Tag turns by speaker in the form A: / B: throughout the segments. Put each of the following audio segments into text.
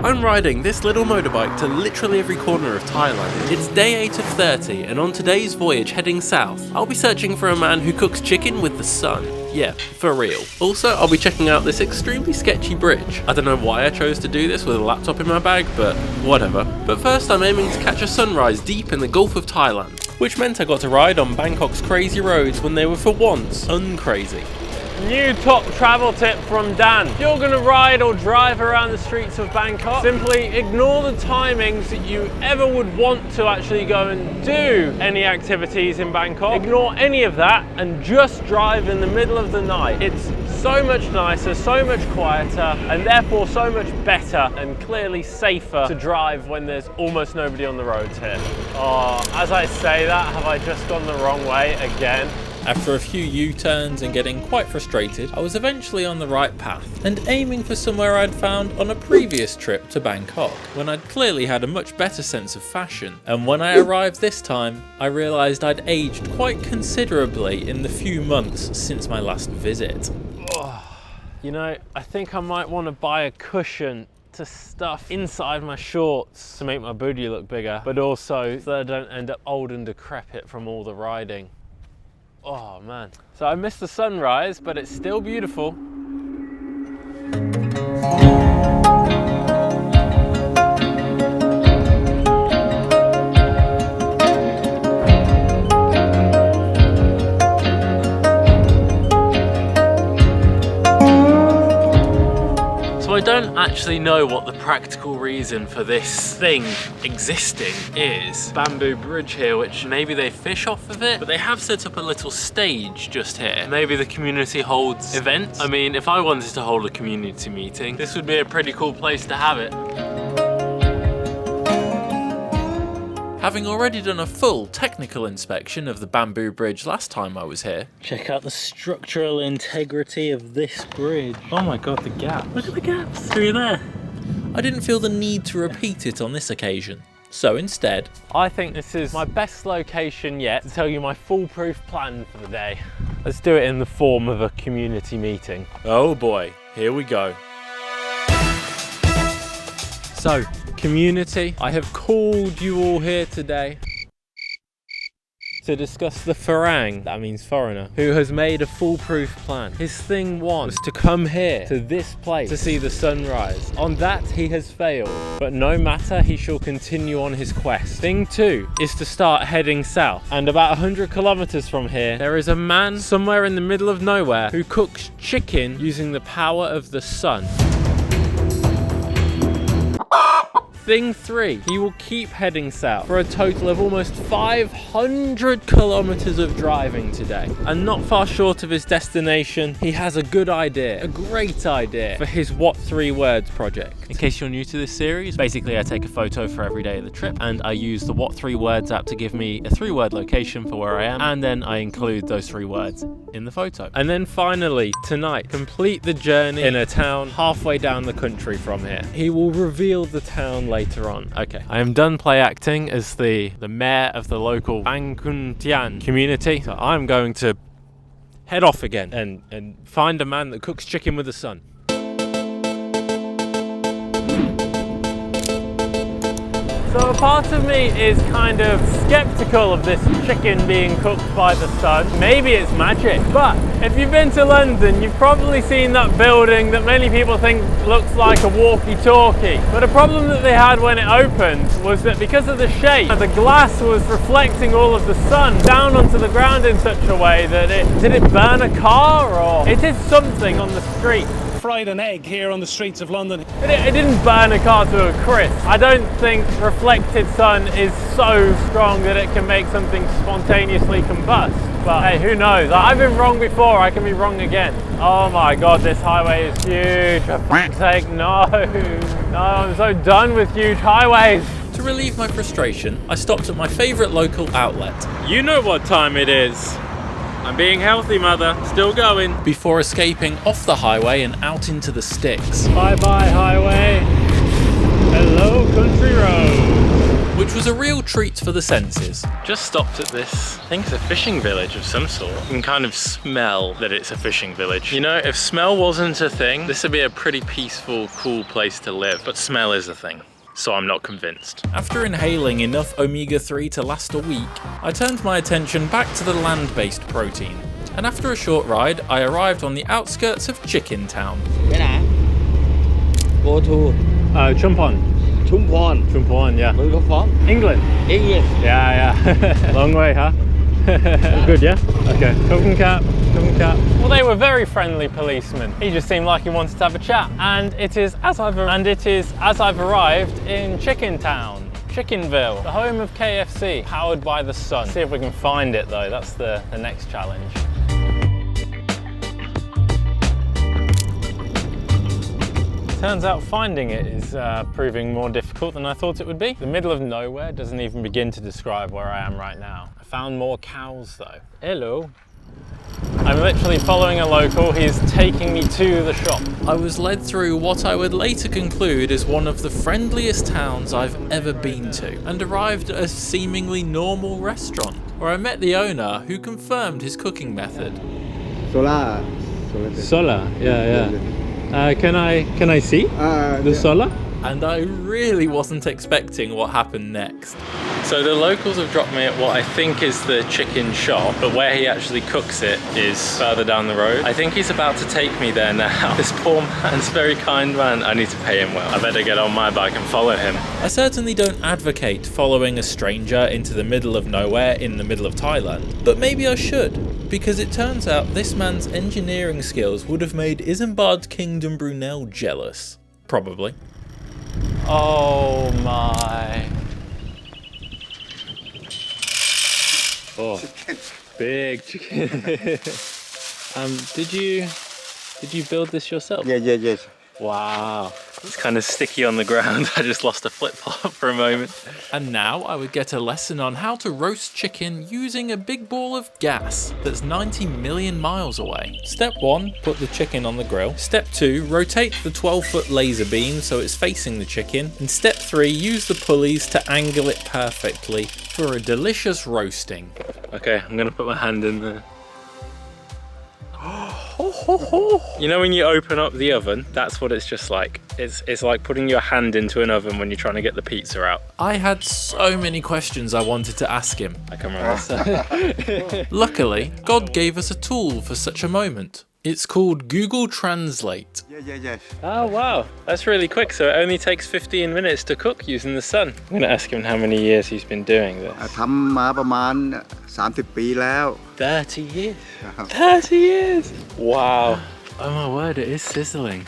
A: I'm riding this little motorbike to literally every corner of Thailand. It's day 8 of 30, and on today's voyage heading south, I'll be searching for a man who cooks chicken with the sun. Yeah, for real. Also, I'll be checking out this extremely sketchy bridge. I don't know why I chose to do this with a laptop in my bag, but whatever. But first I'm aiming to catch a sunrise deep in the Gulf of Thailand, which meant I got to ride on Bangkok's crazy roads when they were for once uncrazy.
B: New top travel tip from Dan. If you're going to ride or drive around the streets of Bangkok, simply ignore the timings that you ever would want to actually go and do any activities in Bangkok. Ignore any of that and just drive in the middle of the night. It's so much nicer, so much quieter, and therefore so much better and clearly safer to drive when there's almost nobody on the roads here. Oh, as I say that, have I just gone the wrong way again?
C: After a few U-turns and getting quite frustrated, I was eventually on the right path and aiming for somewhere I'd found on a previous trip to Bangkok, when I'd clearly had a much better sense of fashion. And when I arrived this time, I realised I'd aged quite considerably in the few months since my last visit.
B: Oh, you know, I think I might want to buy a cushion to stuff inside my shorts to make my booty look bigger, but also so that I don't end up old and decrepit from all the riding. Oh man. So I missed the sunrise, but it's still beautiful. I don't actually know what the practical reason for this thing existing is. Bamboo bridge here, which maybe they fish off of it, but they have set up a little stage just here. Maybe the community holds events. I mean, if I wanted to hold a community meeting, this would be a pretty cool place to have it.
C: Having already done a full technical inspection of the bamboo bridge last time I was here.
D: Check out the structural integrity of this bridge. Oh my god, the gap. Look at the gaps through there.
C: I didn't feel the need to repeat it on this occasion. So instead,
B: I think this is my best location yet to tell you my foolproof plan for the day. Let's do it in the form of a community meeting.
A: Oh boy, here we go.
B: So, community, I have called you all here today to discuss the Farang, that means foreigner, who has made a foolproof plan. His thing one was to come here, to this place, to see the sunrise. On that, he has failed, but no matter, he shall continue on his quest. Thing two is to start heading south, and about 100 kilometers from here, there is a man somewhere in the middle of nowhere who cooks chicken using the power of the sun. Thing three, he will keep heading south for a total of almost 500 kilometers of driving today. And not far short of his destination, he has a good idea, a great idea for his What 3 Words project. In case you're new to this series, basically I take a photo for every day of the trip and I use the What 3 Words app to give me a 3-word location for where I am, and then I include those 3 words in the photo. And then finally, tonight, complete the journey in a town halfway down the country from here. He will reveal the town later on. Okay, I am done play acting as the mayor of the local Bangkok community, so I'm going to head off again and find a man that cooks chicken with the sun. So a part of me is kind of skeptical of this chicken being cooked by the sun. Maybe it's magic, but if you've been to London, you've probably seen that building that many people think looks like a walkie-talkie. But a problem that they had when it opened was that because of the shape, the glass was reflecting all of the sun down onto the ground in such a way that did it burn a car, or it did something on the street.
E: Fried an egg here on the streets of London.
B: It didn't burn a car to a crisp. I don't think reflected sun is so strong that it can make something spontaneously combust. But hey, who knows? I've been wrong before, I can be wrong again. Oh my god, this highway is huge. For fuck's sake, no. No, I'm so done with huge highways.
C: to relieve my frustration, I stopped at my favourite local outlet.
B: You know what time it is. I'm being healthy, mother. Still going.
C: Before escaping off the highway and out into the sticks.
B: Bye-bye, highway. Hello, country road.
C: Which was a real treat for the senses.
B: Just stopped at this, I think it's a fishing village of some sort. You can kind of smell that it's a fishing village. You know, if smell wasn't a thing, this would be a pretty peaceful, cool place to live. But smell is a thing, so I'm not convinced.
C: After inhaling enough omega-3 to last a week, I turned my attention back to the land-based protein. And after a short ride, I arrived on the outskirts of Chicken Town.
D: Go to
E: Chumphon.
D: Chumphon, yeah.
E: Where are you from?
D: England.
E: English.
D: Yeah. Long way, huh? Good, yeah? Okay. Cooking cap.
B: Well, they were very friendly policemen. He just seemed like he wanted to have a chat. And it is as I've arrived in Chicken Town, Chickenville, the home of KFC, powered by the sun. See if we can find it though. That's the next challenge. Turns out finding it is proving more difficult than I thought it would be. The middle of nowhere doesn't even begin to describe where I am right now. I found more cows though. Hello. I'm literally following a local. He's taking me to the shop.
C: I was led through what I would later conclude is one of the friendliest towns I've ever been to, and arrived at a seemingly normal restaurant, where I met the owner, who confirmed his cooking method.
D: Solar. Yeah. Can I see the solar?
C: And I really wasn't expecting what happened next.
B: So the locals have dropped me at what I think is the chicken shop, but where he actually cooks it is further down the road. I think he's about to take me there now. This poor man's a very kind man. I need to pay him well. I better get on my bike and follow him.
C: I certainly don't advocate following a stranger into the middle of nowhere in the middle of Thailand, but maybe I should, because it turns out this man's engineering skills would have made Isambard Kingdom Brunel jealous. Probably.
B: Oh my.
D: Oh, big chicken. Did you build this yourself?
F: Yes.
B: Wow. It's kind of sticky on the ground. I just lost a flip-flop for a moment.
C: And now I would get a lesson on how to roast chicken using a big ball of gas that's 90 million miles away. Step 1, put the chicken on the grill. Step 2, rotate the 12-foot laser beam so it's facing the chicken. And step 3, use the pulleys to angle it perfectly for a delicious roasting.
B: Okay, I'm gonna put my hand in there. You know when you open up the oven, that's what it's just like. It's like putting your hand into an oven when you're trying to get the pizza out.
C: I had so many questions I wanted to ask him.
B: I can remember.
C: Luckily, God gave us a tool for such a moment. It's called Google Translate.
F: Yes.
B: Oh wow, that's really quick. So it only takes 15 minutes to cook using the sun. I'm gonna ask him how many years he's been doing this.
F: ทำมาประมาณ30 ปีแล้ว
B: 30 years. 30 years. Wow.
D: Oh my word, it is sizzling.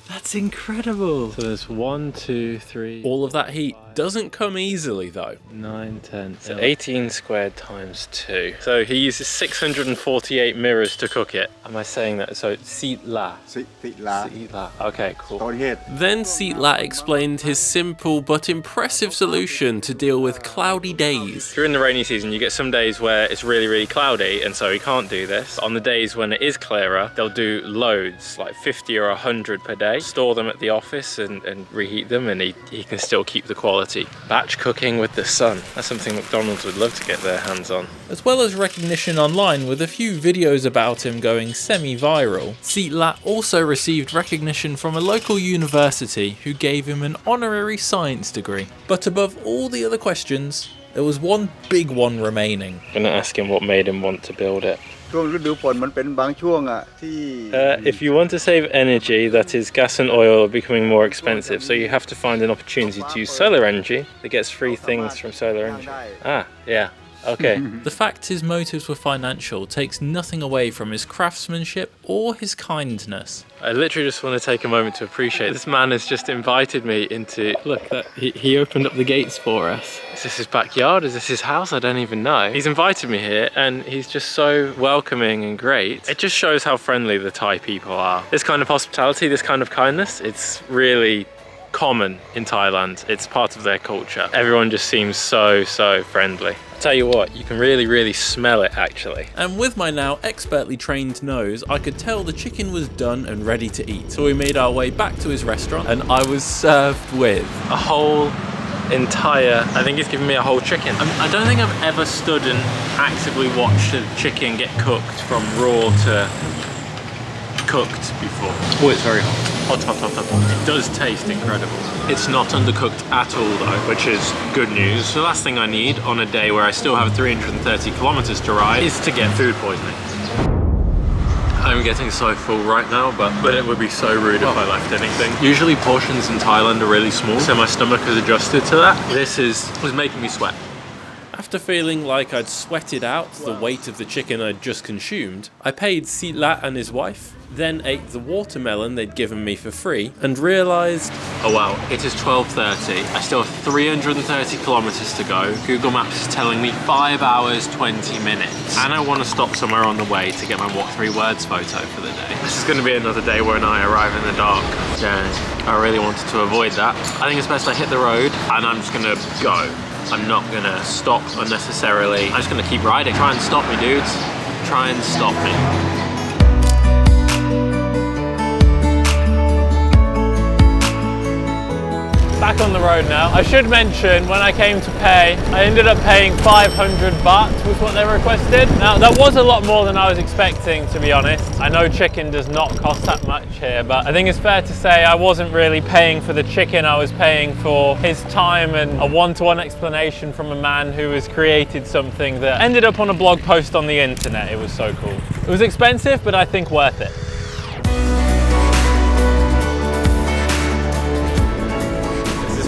D: That's incredible. So there's 1, 2, 3.
C: All of that heat doesn't come easily though.
D: 9, 10.
B: So 18 squared times 2. So he uses 648 mirrors to cook it. Am I saying that? So seat la.
F: สิลา
B: Seat la. Okay, cool.
F: ตอนเหตุ
C: Then Seatlat explained his simple but impressive solution to deal with cloudy days.
B: During the rainy season, you get some days where it's really, really cloudy, and so he can't do this. On the days when it is clearer, they'll do loads, like 50 or 100 per day, store them at the office and reheat them, and he can still keep the quality. Batch cooking with the sun. That's something McDonald's would love to get their hands on.
C: As well as recognition online with a few videos about him going semi-viral, Seatlat also received recognition from a local university who gave him an honorary science degree. But above all the other questions, there was one big one remaining.
B: I'm gonna ask him what made him want to build it.
F: ช่วงฤดูฝนมันเป็นบางช่วงอ่ะที่
B: If you want to save energy, that is, gas and oil are becoming more expensive, so you have to find an opportunity to use solar energy that gets free things from solar energy. Ah, yeah. Okay.
C: The fact his motives were financial takes nothing away from his craftsmanship or his kindness.
B: I literally just want to take a moment to appreciate this man has just invited me into. Look, he opened up the gates for us. Is this his backyard? Is this his house? I don't even know. He's invited me here and he's just so welcoming and great. It just shows how friendly the Thai people are. This kind of hospitality, this kind of kindness, it's really common in Thailand. It's part of their culture. Everyone just seems so friendly. Tell you what, you can really smell it actually.
C: And with my now expertly trained nose, I could tell the chicken was done and ready to eat. So we made our way back to his restaurant and I was served with
B: A whole entire, I think he's given me a whole chicken. I don't think I've ever stood and actively watched a chicken get cooked from raw to cooked before. Oh, it's very hot. Hot. It does taste incredible. It's not undercooked at all though, which is good news. The last thing I need on a day where I still have 330 kilometers to ride is to get food poisoning. I'm getting so full right now, but it would be so rude if I left anything. Usually portions in Thailand are really small, so my stomach has adjusted to that. This was making me sweat.
C: After feeling like I'd sweated out the weight of the chicken I'd just consumed, I paid Sitlat and his wife, then ate the watermelon they'd given me for free, and realised,
B: oh wow, it is 12:30. I still have 330 kilometers to go. Google Maps is telling me 5 hours, 20 minutes. And I want to stop somewhere on the way to get my What 3 Words photo for the day. This is going to be another day when I arrive in the dark. Yeah, I really wanted to avoid that. I think it's best I hit the road and I'm just going to go. I'm not going to stop unnecessarily. I'm just going to keep riding. Try and stop me, dudes. Try and stop me. Back on the road now. I should mention, when I came to pay, I ended up paying 500 baht was what they requested. Now, that was a lot more than I was expecting, to be honest. I know chicken does not cost that much here, but I think it's fair to say I wasn't really paying for the chicken, I was paying for his time and a one-to-one explanation from a man who has created something that ended up on a blog post on the internet. It was so cool. It was expensive, but I think worth it.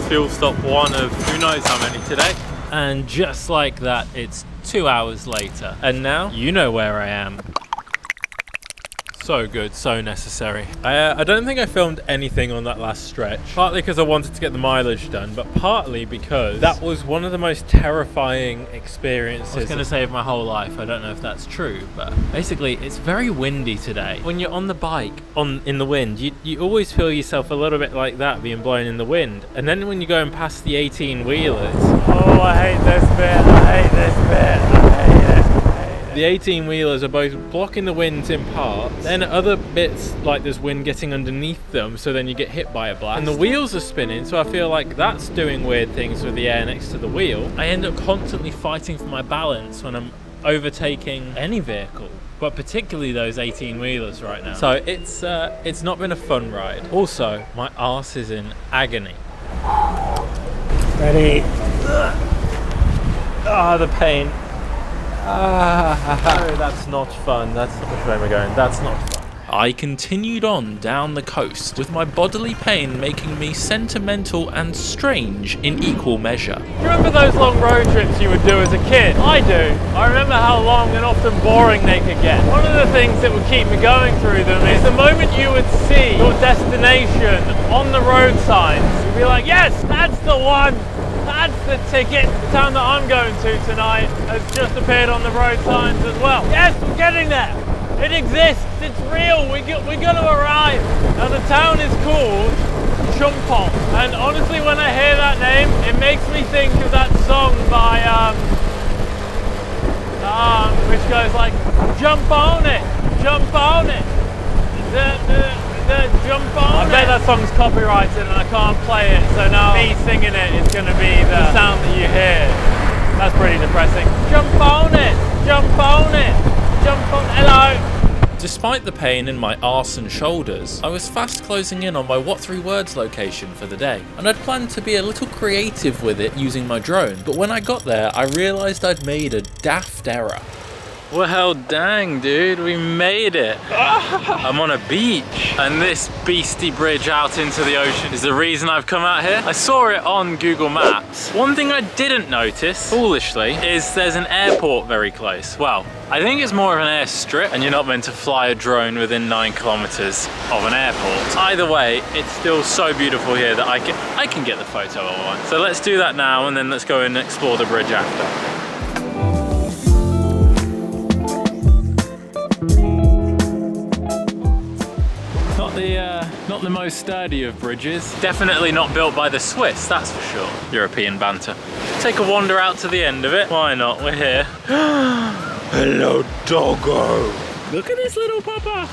C: fuel stop one of who knows how many today.
B: And just like that, it's 2 hours later. And now, you know where I am. So good, so necessary.
C: I don't think I filmed anything on that last stretch, partly because I wanted to get the mileage done, but partly because that was one of the most terrifying experiences.
B: I was going to save my whole life. I don't know if that's true, but basically it's very windy today. When you're on the bike in the wind, you always feel yourself a little bit like that, being blown in the wind. And then when you're going past the 18-wheelers, oh, I hate this bit, I hate this bit, I hate it.
C: The 18-wheelers are both blocking the wind in parts, then at other bits like there's wind getting underneath them, so then you get hit by a blast. And the wheels are spinning, so I feel like that's doing weird things with the air next to the wheel.
B: I end up constantly fighting for my balance when I'm overtaking any vehicle, but particularly those 18-wheelers right now.
C: So it's not been a fun ride. Also, my arse is in agony.
B: Ready? Ah, the pain. No, that's not fun. That's not which way we're going. That's not fun.
C: I continued on down the coast, with my bodily pain making me sentimental and strange in equal measure.
B: Do you remember those long road trips you would do as a kid? I do. I remember how long and often boring they could get. One of the things that would keep me going through them is the moment you would see your destination on the road signs, you'd be like, yes, that's the one. That's the ticket. The town that I'm going to tonight has just appeared on the road signs as well. Yes, we're getting there. It exists. It's real. We're going to arrive. Now the town is called Chumphon, and honestly, when I hear that name, it makes me think of that song by which goes like, jump on it, jump on it. Jump on. I bet that song's copyrighted and I can't play it, so now me singing it is going to be the sound that you hear. That's pretty depressing. Jump on it, jump on it, jump on. Hello.
C: Despite the pain in my arse and shoulders, I was fast closing in on my What 3 Words location for the day, and I'd planned to be a little creative with it using my drone, but when I got there I realised I'd made a daft error.
B: Well, dang, dude, we made it. I'm on a beach, and this beastie bridge out into the ocean is the reason I've come out here. I saw it on Google Maps. One thing I didn't notice, foolishly, is there's an airport very close. Well, I think it's more of an airstrip, and you're not meant to fly a drone within 9 kilometers of an airport. Either way, it's still so beautiful here that I can get the photo I want. So let's do that now, and then let's go and explore the bridge after. not the most sturdy of bridges. Definitely not built by the Swiss, that's for sure. European banter. Take a wander out to the end of it. Why not? We're here. Hello, doggo. Look at this little papa.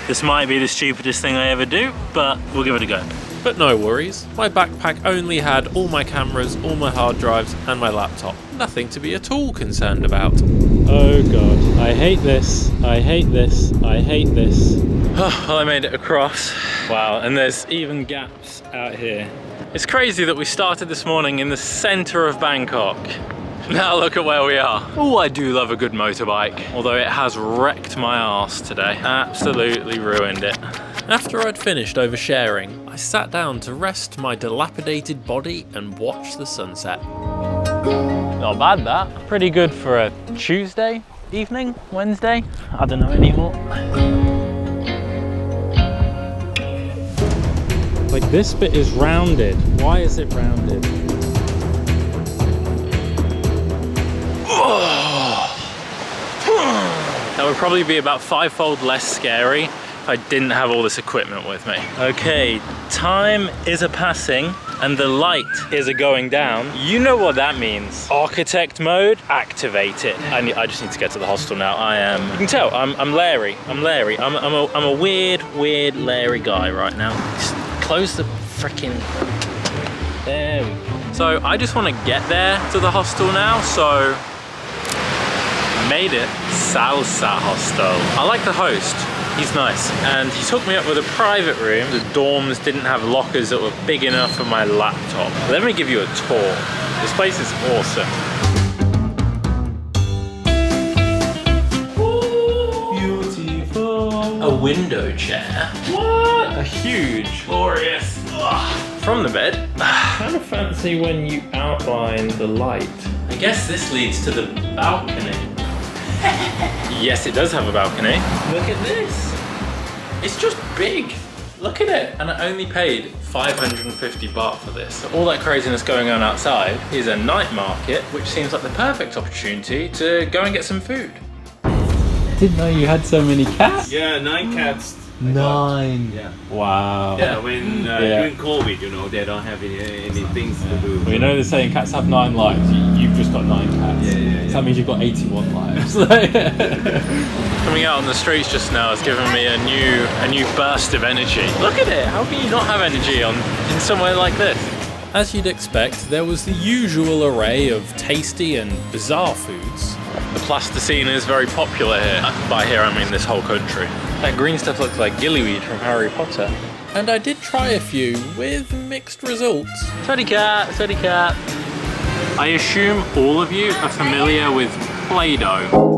B: This might be the stupidest thing I ever do, but we'll give it a go.
A: But no worries, my backpack only had all my cameras, all my hard drives and my laptop. Nothing to be at all concerned about.
B: Oh god, I hate this, I hate this, I hate this. Well, I made it across. Wow, and there's even gaps out here. It's crazy that we started this morning in the center of Bangkok. Now look at where we are. Oh, I do love a good motorbike, although it has wrecked my arse today. Absolutely ruined it.
A: After I'd finished oversharing, I sat down to rest my dilapidated body and watch the sunset.
B: Not bad that. Pretty good for a Tuesday evening, Wednesday. I don't know anymore. Like this bit is rounded. Why is it rounded? That would probably be about 5-fold less scary if I didn't have all this equipment with me. Okay, time is a passing and the light is a going down. You know what that means. Architect mode activated. I just need to get to the hostel now. You can tell, I'm Larry. I'm Larry. I'm a weird, Larry guy right now. Just close the freaking, there we go. So I just want to get there to the hostel now, so made it. Salsa Hostel. I like the host. He's nice. And he hooked me up with a private room. The dorms didn't have lockers that were big enough for my laptop. Let me give you a tour. This place is awesome.
A: Beautiful. A window chair.
B: What? A huge, glorious. From the bed. Kind of fancy when you outline the light.
A: I guess this leads to the balcony.
B: Yes, it does have a balcony.
A: Look at this. It's just big. Look at it. And I only paid 550 baht for this.
B: So all that craziness going on outside is a night market, which seems like the perfect opportunity to go and get some food. Didn't know you had so many cats.
G: Yeah, 9 cats.
B: 9.
G: Yeah.
B: Wow.
G: Yeah, when during COVID, you know, they don't have any things to do.
B: Well, you know they're saying cats have 9 lives. You've just got 9 cats.
G: Yeah.
B: So that means you've got 81 lives. Coming out on the streets just now has given me a new burst of energy. Look at it. How can you not have energy in somewhere like this?
A: As you'd expect, there was the usual array of tasty and bizarre foods.
B: The plasticine is very popular here. By here I mean this whole country. That green stuff looks like gillyweed from Harry Potter.
A: And I did try a few with mixed results.
B: Sweaty cat, sweaty cat. I assume all of you are familiar with Play-Doh.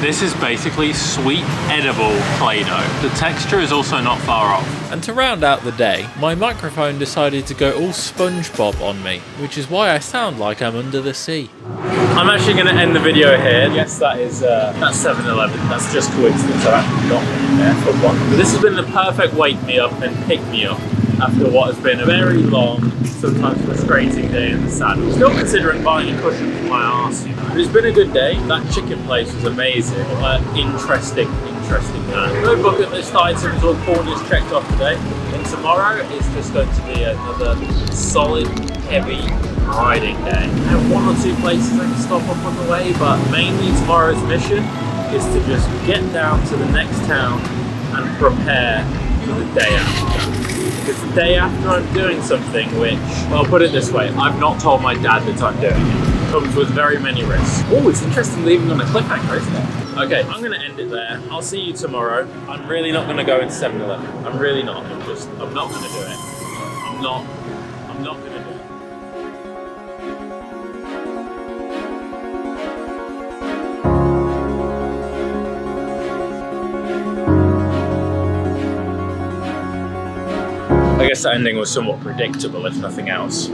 B: This is basically sweet, edible Play-Doh. The texture is also not far off.
A: And to round out the day, my microphone decided to go all SpongeBob on me, which is why I sound like I'm under the sea.
B: I'm actually going to end the video here. Yes, that's 7-Eleven. That's just coincidence. I've actually not been there for one. But this has been the perfect wake me up and pick me up after what has been a very long, sometimes frustrating day in the saddle. Still considering buying a cushion for my arse, you know. But it's been a good day. That chicken place was amazing. Interesting man. No bucket list items or corners checked off today. And tomorrow is just going to be another solid, heavy riding day. I have 1 or 2 places I can stop off on the way, but mainly tomorrow's mission is to just get down to the next town and prepare for the day after. Because the day after I'm doing something which, well, I'll put it this way, I've not told my dad that I'm doing it. Comes with very many risks. Oh, it's interesting leaving on a cliffhanger, isn't it? Okay, I'm gonna end it there. I'll see you tomorrow. I'm really not gonna go into 7-Eleven. I'm really not. I'm not gonna do it. I'm not gonna do it. I guess that ending was somewhat predictable, if nothing else.